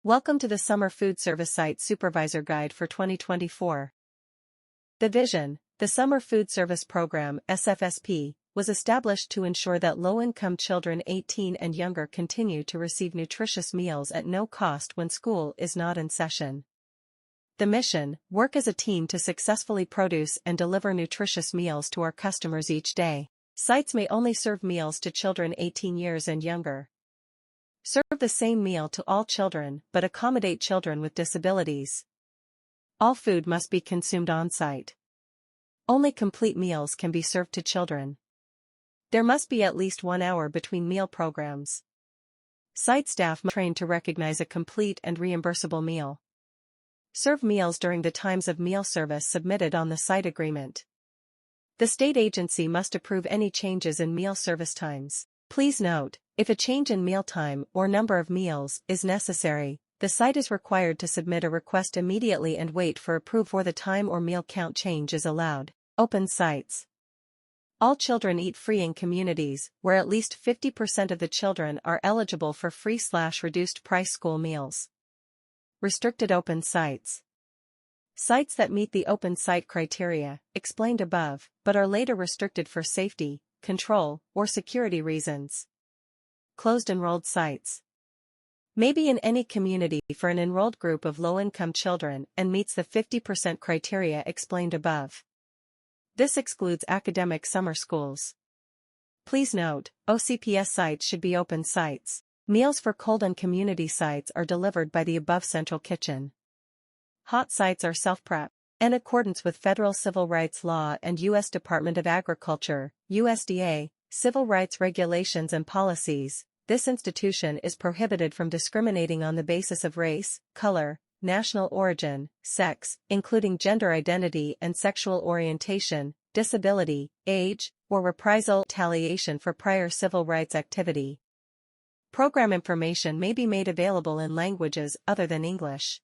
Welcome to the Summer Food Service Site Supervisor Guide for 2024. The vision, the Summer Food Service Program (SFSP), was established to ensure that low-income children 18 and younger continue to receive nutritious meals at no cost when school is not in session. The mission, work as a team to successfully produce and deliver nutritious meals to our customers each day. Sites may only serve meals to children 18 years and younger. Serve the same meal to all children but accommodate children with disabilities. All food must be consumed on-site. Only complete meals can be served to children. There must be at least 1 hour between meal programs. Site staff must be trained to recognize a complete and reimbursable meal. Serve meals during the times of meal service submitted on the site agreement. The state agency must approve any changes in meal service times. Please note, if a change in meal time or number of meals is necessary, the site is required to submit a request immediately and wait for approval before the time or meal count change is allowed. Open sites. All children eat free in communities where at least 50% of the children are eligible for free/reduced price school meals. Restricted open sites. Sites that meet the open site criteria, explained above, but are later restricted for safety, control, or security reasons. Closed enrolled sites. May be in any community for an enrolled group of low-income children and meets the 50% criteria explained above. This excludes academic summer schools. Please note, OCPS sites should be open sites. Meals for cold and community sites are delivered by the above central kitchen. Hot sites are self-prep. In accordance with federal civil rights law and U.S. Department of Agriculture, USDA, civil rights regulations and policies, this institution is prohibited from discriminating on the basis of race, color, national origin, sex, including gender identity and sexual orientation, disability, age, or reprisal retaliation for prior civil rights activity. Program information may be made available in languages other than English.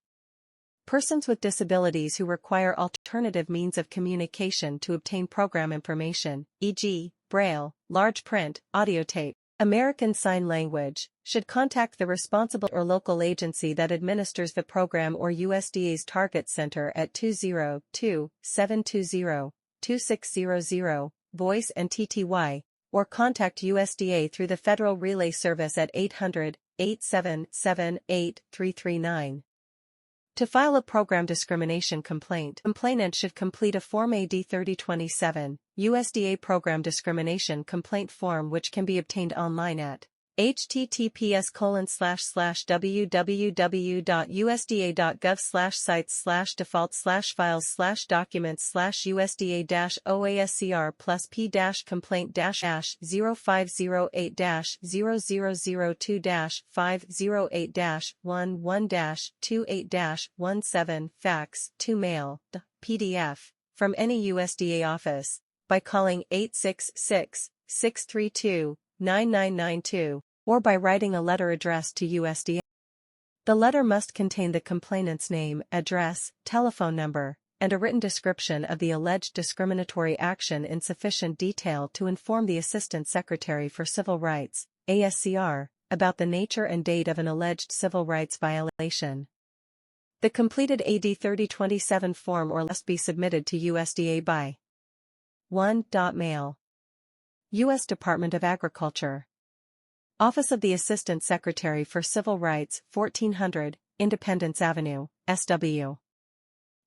Persons with disabilities who require alternative means of communication to obtain program information, e.g., Braille, large print, audio tape, American Sign Language, should contact the responsible or local agency that administers the program or USDA's Target Center at 202-720-2600, voice and TTY, or contact USDA through the Federal Relay Service at 800-877-8339. To file a program discrimination complaint, complainant should complete a Form AD 3027, USDA Program Discrimination Complaint Form, which can be obtained online at https://www.usda.gov/sites/default/files/documents/usda-oascr plus p-complaint-05008-00002-508-11-28-17 fax to mail PDF from any USDA office by calling 866-632-9992 or by writing a letter addressed to USDA. The letter must contain the complainant's name, address, telephone number, and a written description of the alleged discriminatory action in sufficient detail to inform the Assistant Secretary for Civil Rights, ASCR, about the nature and date of an alleged civil rights violation. The completed AD 3027 form or must be submitted to USDA by 1. Mail. U.S. Department of Agriculture. Office of the Assistant Secretary for Civil Rights, 1400, Independence Avenue, SW.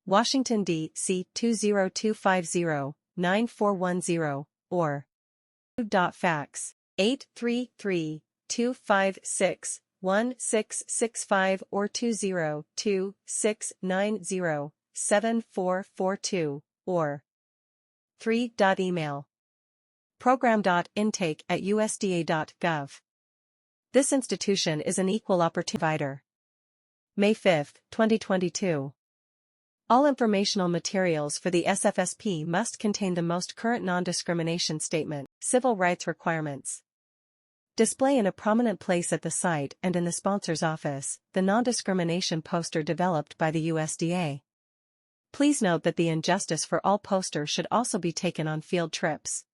Washington, D.C. 20250-9410, or fax 833-256-1665 or 202-690-7442, or 3. Email. program.intake@usda.gov. This institution is an equal opportunity provider. May 5, 2022. All informational materials for the SFSP must contain the most current non-discrimination statement, civil rights requirements. Display in a prominent place at the site and in the sponsor's office, the non-discrimination poster developed by the USDA. Please note that the injustice for all poster should also be taken on field trips.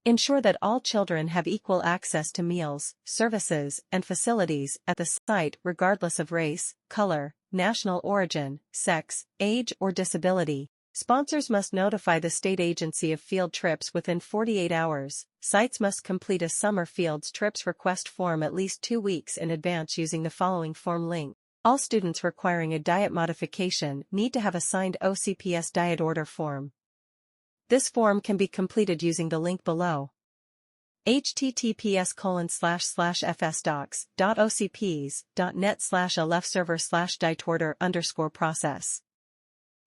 Ensure that all children have equal access to meals, services, and facilities at the site regardless of race, color, national origin, sex, age, or disability. Sponsors must notify the state agency of field trips within 48 hours. Sites must complete a summer fields trips request form at least 2 weeks in advance using the following form link. All students requiring a diet modification need to have a signed OCPS diet order form. This form can be completed using the link below. https://fsdocs.ocps.net/alefserver/diet-order_process.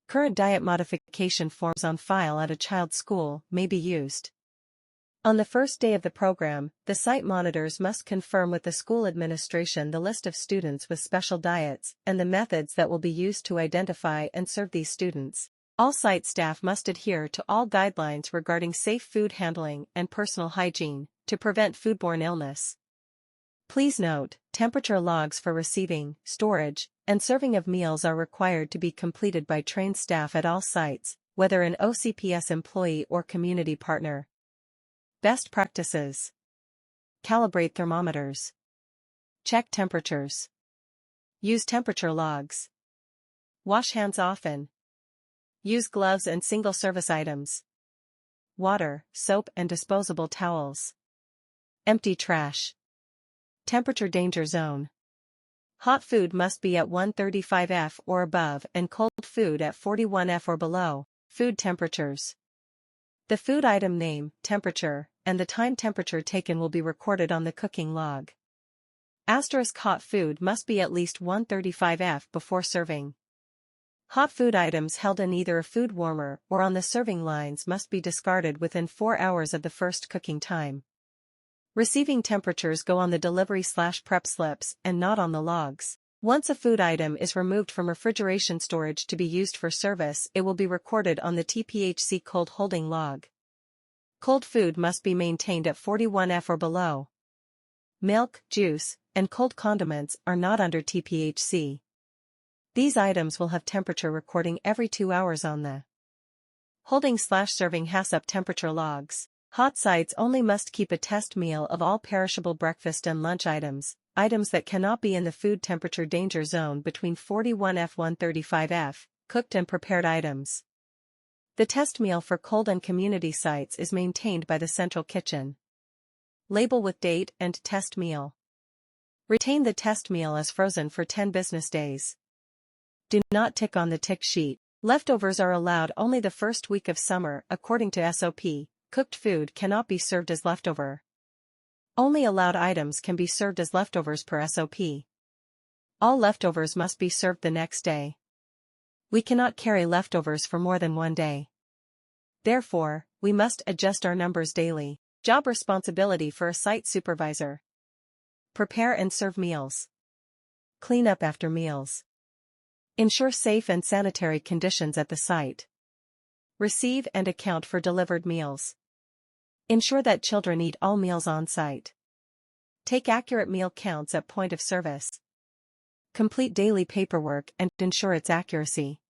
Current diet modification forms on file at a child's school may be used. On the first day of the program, the site monitors must confirm with the school administration the list of students with special diets and the methods that will be used to identify and serve these students. All site staff must adhere to all guidelines regarding safe food handling and personal hygiene to prevent foodborne illness. Please note, temperature logs for receiving, storage, and serving of meals are required to be completed by trained staff at all sites, whether an OCPS employee or community partner. Best practices: calibrate thermometers, check temperatures, use temperature logs, wash hands often, use gloves and single-service items, water, soap and disposable towels, empty trash. Temperature danger zone. Hot food must be at 135 F or above and cold food at 41 F or below. Food temperatures. The food item name, temperature, and the time temperature taken will be recorded on the cooking log. Asterisk hot food must be at least 135 F before serving. Hot food items held in either a food warmer or on the serving lines must be discarded within 4 hours of the first cooking time. Receiving temperatures go on the delivery/prep slips and not on the logs. Once a food item is removed from refrigeration storage to be used for service, it will be recorded on the TPHC cold holding log. Cold food must be maintained at 41 F or below. Milk, juice, and cold condiments are not under TPHC. These items will have temperature recording every 2 hours on the holding/serving HACCP temperature logs. Hot sites only must keep a test meal of all perishable breakfast and lunch items, items that cannot be in the food temperature danger zone between 41 F 135 F, cooked and prepared items. The test meal for cold and community sites is maintained by the central kitchen. Label with date and test meal. Retain the test meal as frozen for 10 business days. Do not tick on the tick sheet. Leftovers are allowed only the first week of summer according to SOP. Cooked food cannot be served as leftover. Only allowed items can be served as leftovers per SOP. All leftovers must be served the next day. We cannot carry leftovers for more than 1 day. Therefore, we must adjust our numbers daily. Job responsibility for a site supervisor. Prepare and serve meals. Clean up after meals. Ensure safe and sanitary conditions at the site. Receive and account for delivered meals. Ensure that children eat all meals on site. Take accurate meal counts at point of service. Complete daily paperwork and ensure its accuracy.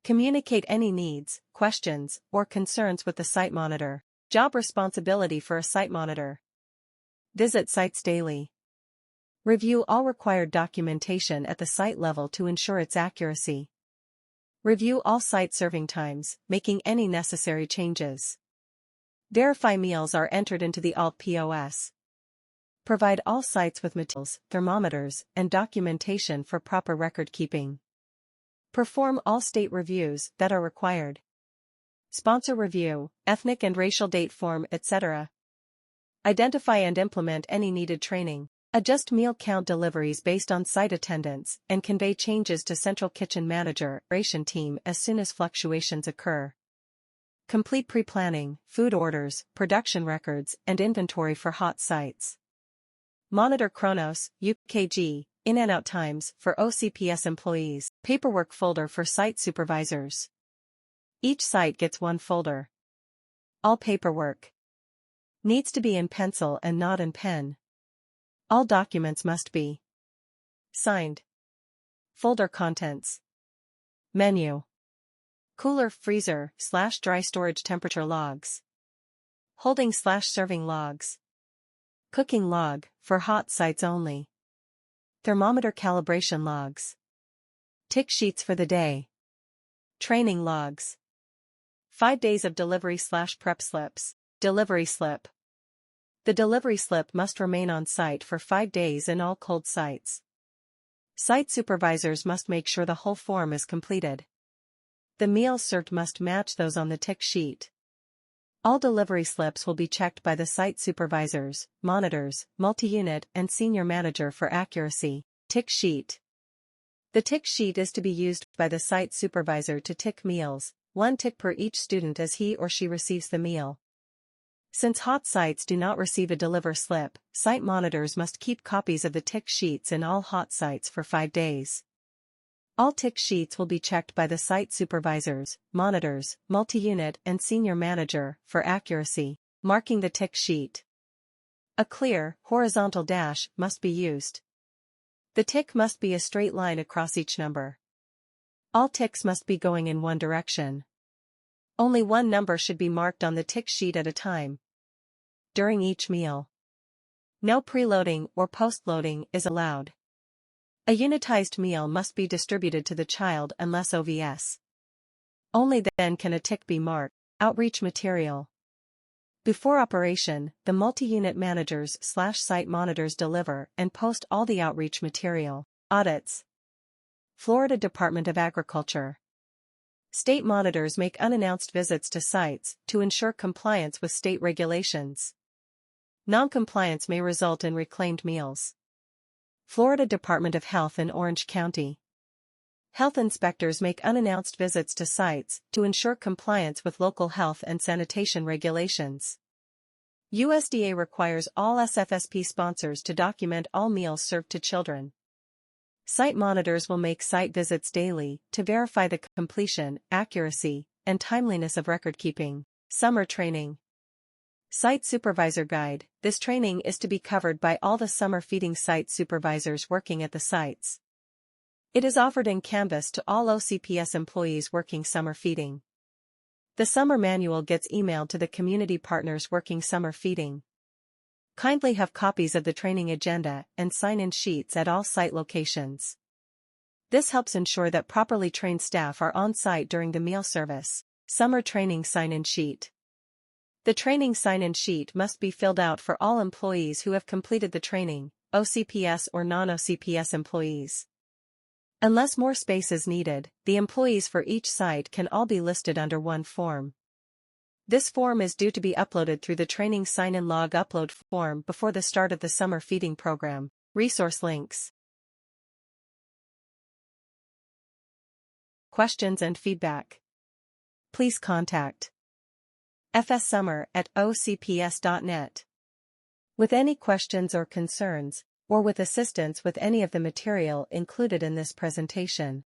Communicate any needs, questions, or concerns with the site monitor. Job responsibility for a site monitor. Visit sites daily. Review all required documentation at the site level to ensure its accuracy. Review all site serving times, making any necessary changes. Verify meals are entered into the ALT POS. Provide all sites with materials, thermometers, and documentation for proper record keeping. Perform all state reviews that are required. Sponsor review, ethnic and racial date form, etc. Identify and implement any needed training. Adjust meal count deliveries based on site attendance and convey changes to central kitchen manager, ration team as soon as fluctuations occur. Complete pre-planning, food orders, production records, and inventory for hot sites. Monitor Chronos, UKG, in and out times for OCPS employees. Paperwork folder for site supervisors. Each site gets one folder. All paperwork needs to be in pencil and not in pen. All documents must be signed. Folder contents. Menu. Cooler, freezer, /dry storage temperature logs. Holding/serving logs. Cooking log, for hot sites only. Thermometer calibration logs. Tick sheets for the day. Training logs. 5 days of delivery/prep slips. Delivery slip. The delivery slip must remain on site for 5 days in all cold sites. Site supervisors must make sure the whole form is completed. The meals served must match those on the tick sheet. All delivery slips will be checked by the site supervisors, monitors, multi-unit and senior manager for accuracy. Tick sheet. The tick sheet is to be used by the site supervisor to tick meals, 1 tick per each student as he or she receives the meal. Since hot sites do not receive a deliver slip, site monitors must keep copies of the tick sheets in all hot sites for 5 days. All tick sheets will be checked by the site supervisors, monitors, multi-unit and senior manager for accuracy. Marking the tick sheet. A clear, horizontal dash must be used. The tick must be a straight line across each number. All ticks must be going in one direction. Only one number should be marked on the tick sheet at a time. During each meal, no preloading or postloading is allowed. A unitized meal must be distributed to the child unless OVS. Only then can a tick be marked. Outreach material. Before operation, the multi-unit managers/site monitors deliver and post all the outreach material. Audits. Florida Department of Agriculture. State monitors make unannounced visits to sites to ensure compliance with state regulations. Non-compliance may result in reclaimed meals. Florida Department of Health in Orange County. Health inspectors make unannounced visits to sites to ensure compliance with local health and sanitation regulations. USDA requires all SFSP sponsors to document all meals served to children. Site monitors will make site visits daily to verify the completion, accuracy, and timeliness of record-keeping. Summer training. Site Supervisor Guide. This training is to be covered by all the summer feeding site supervisors working at the sites. It is offered in Canvas to all OCPS employees working summer feeding. The summer manual gets emailed to the community partners working summer feeding. Kindly have copies of the training agenda and sign-in sheets at all site locations. This helps ensure that properly trained staff are on site during the meal service. Summer training sign-in sheet. The training sign-in sheet must be filled out for all employees who have completed the training, OCPS or non-OCPS employees. Unless more space is needed, the employees for each site can all be listed under one form. This form is due to be uploaded through the training sign-in log upload form before the start of the summer feeding program. Resource links. Questions and feedback. Please contact fssummer@ocps.net. With any questions or concerns, or with assistance with any of the material included in this presentation.